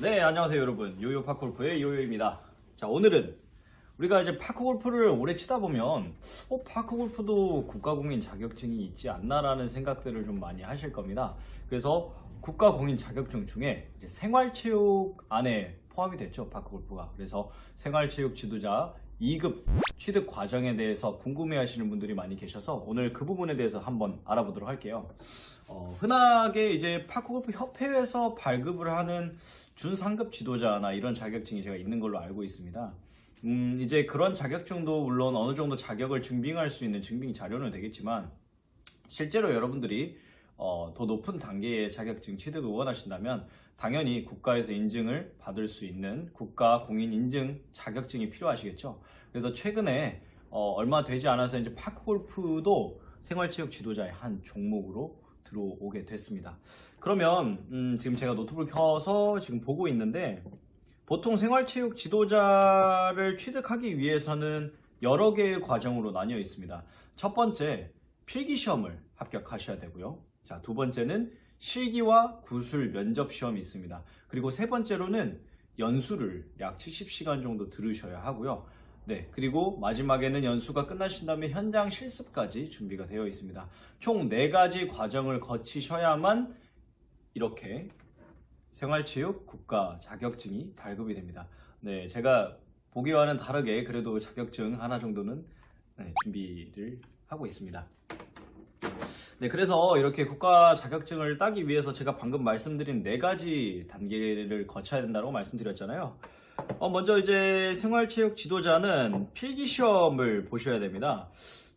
네, 안녕하세요 여러분. 요요 파크골프의 요요입니다. 자, 오늘은 우리가 이제 파크골프를 오래 치다 보면 파크골프도 국가공인 자격증이 있지 않나라는 생각들을 좀 많이 하실 겁니다. 그래서 국가공인 자격증 중에 이제 생활체육 안에 포함이 됐죠, 파크골프가. 그래서 생활체육 지도자 2급 취득 과정에 대해서 궁금해 하시는 분들이 많이 계셔서 오늘 그 부분에 대해서 한번 알아보도록 할게요. 흔하게 이제 파크골프 협회에서 발급을 하는 준상급 지도자나 이런 자격증이 제가 있는 걸로 알고 있습니다. 이제 그런 자격증도 물론 어느 정도 자격을 증빙할 수 있는 증빙 자료는 되겠지만, 실제로 여러분들이 더 높은 단계의 자격증 취득을 원하신다면 당연히 국가에서 인증을 받을 수 있는 국가 공인 인증 자격증이 필요하시겠죠. 그래서 최근에 얼마 되지 않아서 이제 파크골프도 생활체육 지도자의 한 종목으로 들어오게 됐습니다. 그러면 지금 제가 노트북을 켜서 지금 보고 있는데, 보통 생활체육 지도자를 취득하기 위해서는 여러 개의 과정으로 나뉘어 있습니다. 첫 번째, 필기시험을 합격하셔야 되고요. 자, 두 번째는 실기와 구술 면접 시험이 있습니다. 그리고 세 번째로는 연수를 약 70시간 정도 들으셔야 하고요. 네, 그리고 마지막에는 연수가 끝나신 다음에 현장 실습까지 준비가 되어 있습니다. 총 4가지 과정을 거치셔야만 이렇게 생활체육 국가 자격증이 발급이 됩니다. 네, 제가 보기와는 다르게 그래도 자격증 하나 정도는 준비를 하고 있습니다. 네, 그래서 이렇게 국가 자격증을 따기 위해서 제가 방금 말씀드린 4가지 단계를 거쳐야 된다고 말씀드렸잖아요. 먼저 이제 생활체육 지도자는 필기시험을 보셔야 됩니다.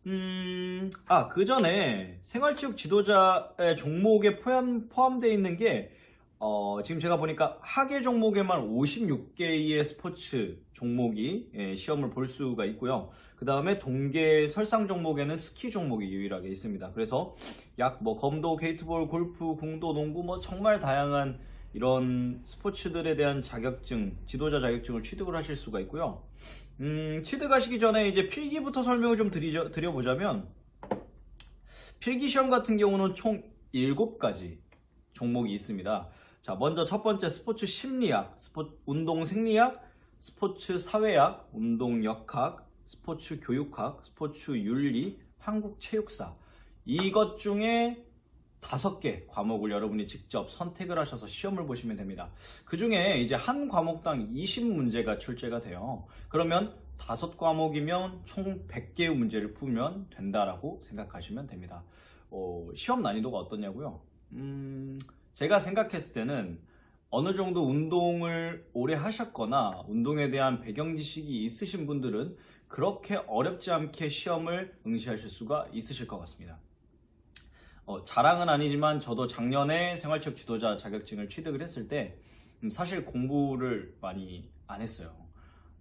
그 전에 생활체육 지도자의 종목에 포함되어 있는 게 지금 제가 보니까 하계 종목에만 56개의 스포츠 종목이 시험을 볼 수가 있고요. 그 다음에 동계 설상 종목에는 스키 종목이 유일하게 있습니다. 그래서 약 검도, 게이트볼, 골프, 궁도, 농구 정말 다양한 이런 스포츠들에 대한 자격증, 지도자 자격증을 취득을 하실 수가 있고요. 취득하시기 전에 이제 필기부터 설명을 좀 드려보자면, 필기시험 같은 경우는 총 7가지 종목이 있습니다. 자, 먼저 첫 번째 스포츠 심리학, 운동 생리학, 스포츠 사회학, 운동 역학, 스포츠 교육학, 스포츠 윤리, 한국 체육사. 이것 중에 5개 과목을 여러분이 직접 선택을 하셔서 시험을 보시면 됩니다. 그 중에 이제 한 과목당 20문제가 출제가 돼요. 그러면 5과목이면 총 100개의 문제를 풀면 된다라고 생각하시면 됩니다. 시험 난이도가 어떠냐고요? 제가 생각했을 때는 어느 정도 운동을 오래 하셨거나 운동에 대한 배경 지식이 있으신 분들은 그렇게 어렵지 않게 시험을 응시하실 수가 있으실 것 같습니다. 자랑은 아니지만 저도 작년에 생활체육 지도자 자격증을 취득을 했을 때 사실 공부를 많이 안 했어요.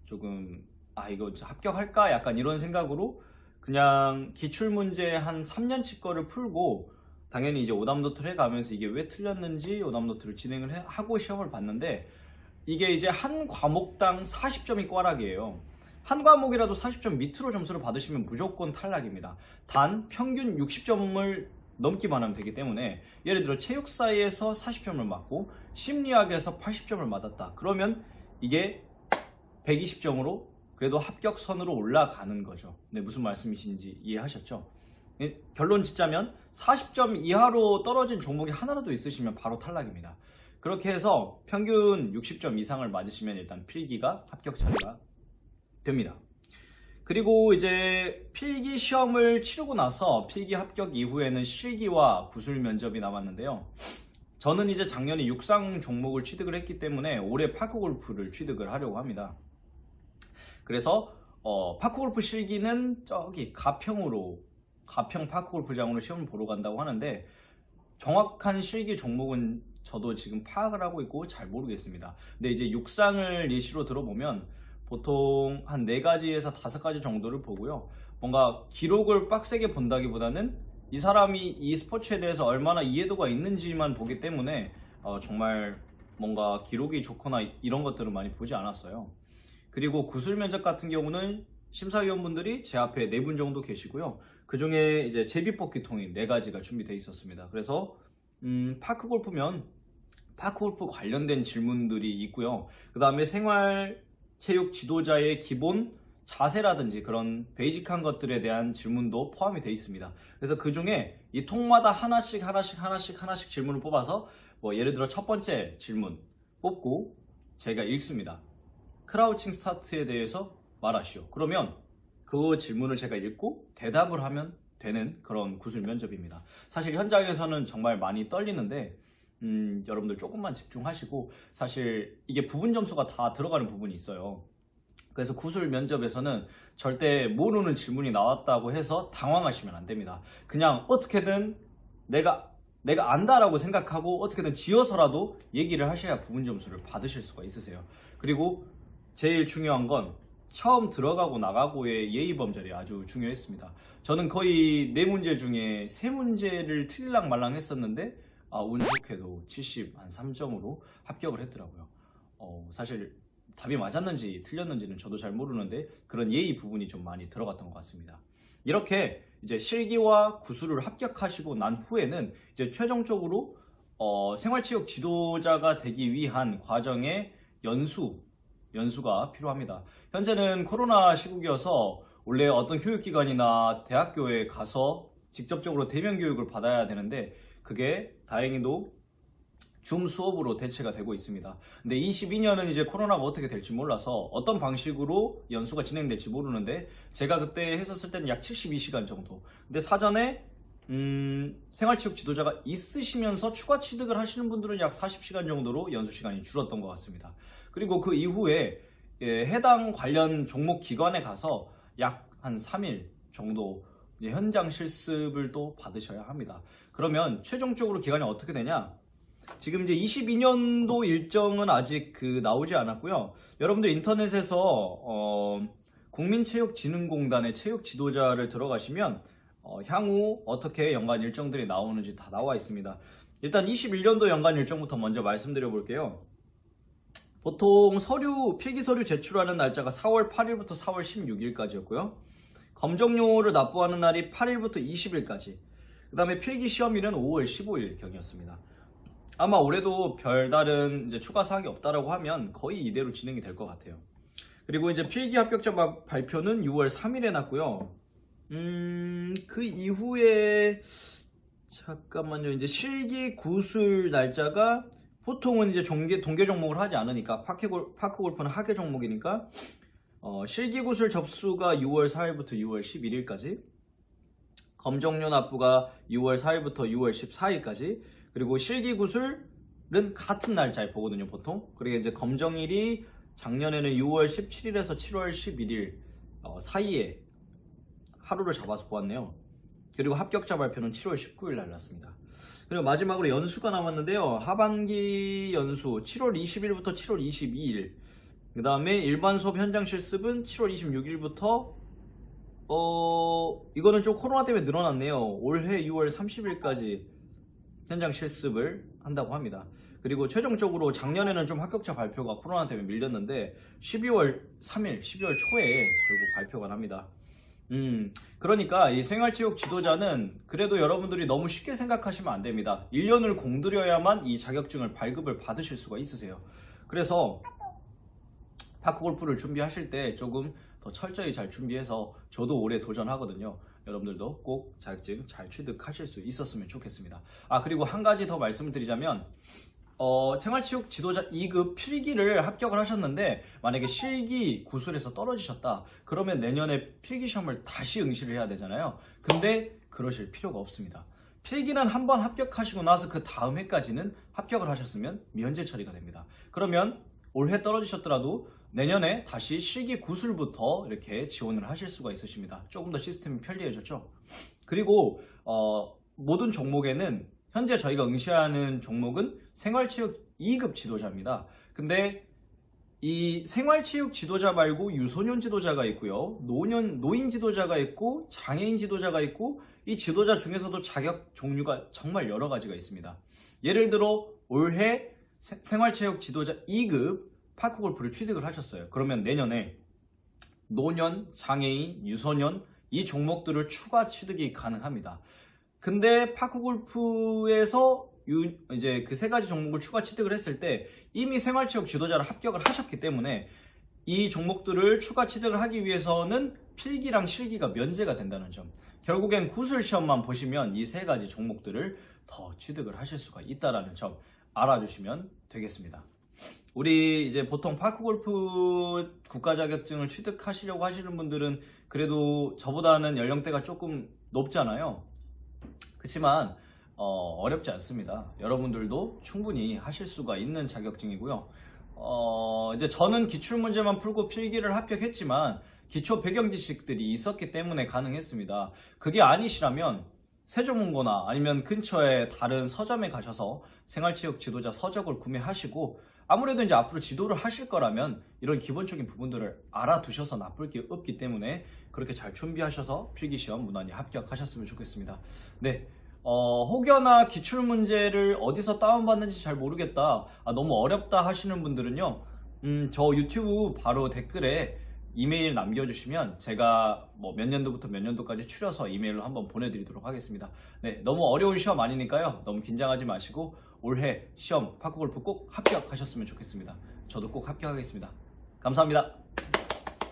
조금 이거 합격할까? 약간 이런 생각으로 그냥 기출문제 한 3년치 거를 풀고 당연히 이제 오답노트를 해가면서 이게 왜 틀렸는지 오답노트를 진행을 하고 시험을 봤는데, 이게 이제 한 과목당 40점이 꽈락이에요. 한 과목이라도 40점 밑으로 점수를 받으시면 무조건 탈락입니다. 단 평균 60점을 넘기만 하면 되기 때문에, 예를 들어 체육사에서 40점을 맞고 심리학에서 80점을 맞았다. 그러면 이게 120점으로 그래도 합격선으로 올라가는 거죠. 네, 무슨 말씀이신지 이해하셨죠? 결론 짓자면 40점 이하로 떨어진 종목이 하나라도 있으시면 바로 탈락입니다. 그렇게 해서 평균 60점 이상을 맞으시면 일단 필기가 합격 처리가 됩니다. 그리고 이제 필기 시험을 치르고 나서 필기 합격 이후에는 실기와 구술 면접이 남았는데요. 저는 이제 작년에 육상 종목을 취득을 했기 때문에 올해 파크골프를 취득을 하려고 합니다. 그래서 파크골프 실기는 저기 가평 파크골프장으로 시험을 보러 간다고 하는데, 정확한 실기 종목은 저도 지금 파악을 하고 있고 잘 모르겠습니다. 근데 이제 육상을 예시로 들어보면 보통 한 4가지에서 5가지 정도를 보고요. 뭔가 기록을 빡세게 본다기보다는 이 사람이 이 스포츠에 대해서 얼마나 이해도가 있는지만 보기 때문에 정말 뭔가 기록이 좋거나 이런 것들은 많이 보지 않았어요. 그리고 구술 면접 같은 경우는 심사위원분들이 제 앞에 4분 정도 계시고요. 그 중에 이제 제비뽑기 통이 4가지가 준비되어 있었습니다. 그래서 파크골프면 파크골프 관련된 질문들이 있고요. 그 다음에 생활체육 지도자의 기본 자세라든지 그런 베이직한 것들에 대한 질문도 포함이 되어 있습니다. 그래서 그 중에 이 통마다 하나씩 질문을 뽑아서 뭐 예를 들어 첫 번째 질문 뽑고 제가 읽습니다. 크라우칭 스타트에 대해서 말하시오. 그러면 그 질문을 제가 읽고 대답을 하면 되는 그런 구술 면접입니다. 사실 현장에서는 정말 많이 떨리는데 여러분들 조금만 집중하시고, 사실 이게 부분 점수가 다 들어가는 부분이 있어요. 그래서 구술 면접에서는 절대 모르는 질문이 나왔다고 해서 당황하시면 안 됩니다. 그냥 어떻게든 내가 안다라고 생각하고 어떻게든 지어서라도 얘기를 하셔야 부분 점수를 받으실 수가 있으세요. 그리고 제일 중요한 건 처음 들어가고 나가고의 예의 범절이 아주 중요했습니다. 저는 거의 4문제 중에 3문제를 틀릴랑 말랑 했었는데 운 좋게도 73점으로 합격을 했더라고요. 사실 답이 맞았는지 틀렸는지는 저도 잘 모르는데 그런 예의 부분이 좀 많이 들어갔던 것 같습니다. 이렇게 이제 실기와 구술을 합격하시고 난 후에는 이제 최종적으로 생활체육 지도자가 되기 위한 과정의 연수가 필요합니다. 현재는 코로나 시국이어서 원래 어떤 교육기관이나 대학교에 가서 직접적으로 대면 교육을 받아야 되는데 그게 다행히도 줌 수업으로 대체가 되고 있습니다. 근데 22년은 이제 코로나가 어떻게 될지 몰라서 어떤 방식으로 연수가 진행될지 모르는데 제가 그때 했었을 때는 약 72시간 정도. 근데 사전에 생활체육 지도자가 있으시면서 추가 취득을 하시는 분들은 약 40시간 정도로 연수 시간이 줄었던 것 같습니다. 그리고 그 이후에 해당 관련 종목 기관에 가서 약 한 3일 정도 이제 현장 실습을 또 받으셔야 합니다. 그러면 최종적으로 기간이 어떻게 되냐? 지금 이제 22년도 일정은 아직 나오지 않았고요. 여러분들 인터넷에서 국민체육진흥공단의 체육 지도자를 들어가시면 향후 어떻게 연간 일정들이 나오는지 다 나와 있습니다. 일단 21년도 연간 일정부터 먼저 말씀드려 볼게요. 보통 필기 서류 제출하는 날짜가 4월 8일부터 4월 16일까지였고요. 검정용어를 납부하는 날이 8일부터 20일까지. 그 다음에 필기 시험일은 5월 15일경이었습니다. 아마 올해도 별다른 이제 추가 사항이 없다라고 하면 거의 이대로 진행이 될 것 같아요. 그리고 이제 필기 합격자 발표는 6월 3일에 났고요. 그 이후에 잠깐만요. 이제 실기 구술 날짜가 보통은 이제 동계 종목을 하지 않으니까 파크 골프는 하계 종목이니까 실기 구술 접수가 6월 4일부터 6월 11일까지, 검정료 납부가 6월 4일부터 6월 14일까지, 그리고 실기 구술은 같은 날짜에 보거든요, 보통. 그리고 이제 검정일이 작년에는 6월 17일에서 7월 11일 사이에 하루를 잡아서 보았네요. 그리고 합격자 발표는 7월 19일 날 났습니다. 그리고 마지막으로 연수가 남았는데요. 하반기 연수 7월 20일부터 7월 22일. 그 다음에 일반 수업 현장 실습은 7월 26일부터 이거는 좀 코로나 때문에 늘어났네요. 올해 6월 30일까지 현장 실습을 한다고 합니다. 그리고 최종적으로 작년에는 좀 합격자 발표가 코로나 때문에 밀렸는데 12월 3일, 12월 초에 결국 발표가 납니다. 그러니까 이 생활체육 지도자는 그래도 여러분들이 너무 쉽게 생각하시면 안 됩니다. 1년을 공들여야만 이 자격증을 발급을 받으실 수가 있으세요. 그래서 파크골프를 준비하실 때 조금 더 철저히 잘 준비해서, 저도 올해 도전하거든요. 여러분들도 꼭 자격증 잘 취득하실 수 있었으면 좋겠습니다. 그리고 한 가지 더 말씀을 드리자면 생활체육 지도자 2급 필기를 합격을 하셨는데 만약에 실기 구술에서 떨어지셨다 그러면 내년에 필기 시험을 다시 응시를 해야 되잖아요. 근데 그러실 필요가 없습니다. 필기는 한번 합격하시고 나서 그 다음 해까지는 합격을 하셨으면 미연제 처리가 됩니다. 그러면 올해 떨어지셨더라도 내년에 다시 실기 구술부터 이렇게 지원을 하실 수가 있으십니다. 조금 더 시스템이 편리해졌죠. 그리고 모든 종목에는 현재 저희가 응시하는 종목은 생활체육 2급 지도자입니다. 근데 이 생활체육 지도자 말고 유소년 지도자가 있고요. 노인 지도자가 있고 장애인 지도자가 있고, 이 지도자 중에서도 자격 종류가 정말 여러 가지가 있습니다. 예를 들어 올해 생활체육 지도자 2급 파크골프를 취득을 하셨어요. 그러면 내년에 노년, 장애인, 유소년 이 종목들을 추가 취득이 가능합니다. 근데 파크골프에서 이제 그 세 가지 종목을 추가 취득을 했을 때 이미 생활체육 지도자를 합격을 하셨기 때문에 이 종목들을 추가 취득을 하기 위해서는 필기랑 실기가 면제가 된다는 점. 결국엔 구술 시험만 보시면 이 세 가지 종목들을 더 취득을 하실 수가 있다라는 점 알아주시면 되겠습니다. 우리 이제 보통 파크골프 국가 자격증을 취득하시려고 하시는 분들은 그래도 저보다는 연령대가 조금 높잖아요. 그렇지만 어렵지 않습니다. 여러분들도 충분히 하실 수가 있는 자격증이고요. 이제 저는 기출문제만 풀고 필기를 합격했지만 기초 배경 지식들이 있었기 때문에 가능했습니다. 그게 아니시라면 세종문고나 아니면 근처에 다른 서점에 가셔서 생활체육 지도자 서적을 구매하시고 아무래도 이제 앞으로 지도를 하실 거라면 이런 기본적인 부분들을 알아두셔서 나쁠 게 없기 때문에 그렇게 잘 준비하셔서 필기시험 무난히 합격하셨으면 좋겠습니다. 네. 혹여나 기출문제를 어디서 다운받는지 잘 모르겠다, 너무 어렵다 하시는 분들은요, 저 유튜브 바로 댓글에 이메일 남겨주시면 제가 뭐 몇 년도부터 몇 년도까지 추려서 이메일로 한번 보내드리도록 하겠습니다. 네, 너무 어려운 시험 아니니까요. 너무 긴장하지 마시고 올해 시험 파크골프 꼭 합격하셨으면 좋겠습니다. 저도 꼭 합격하겠습니다. 감사합니다.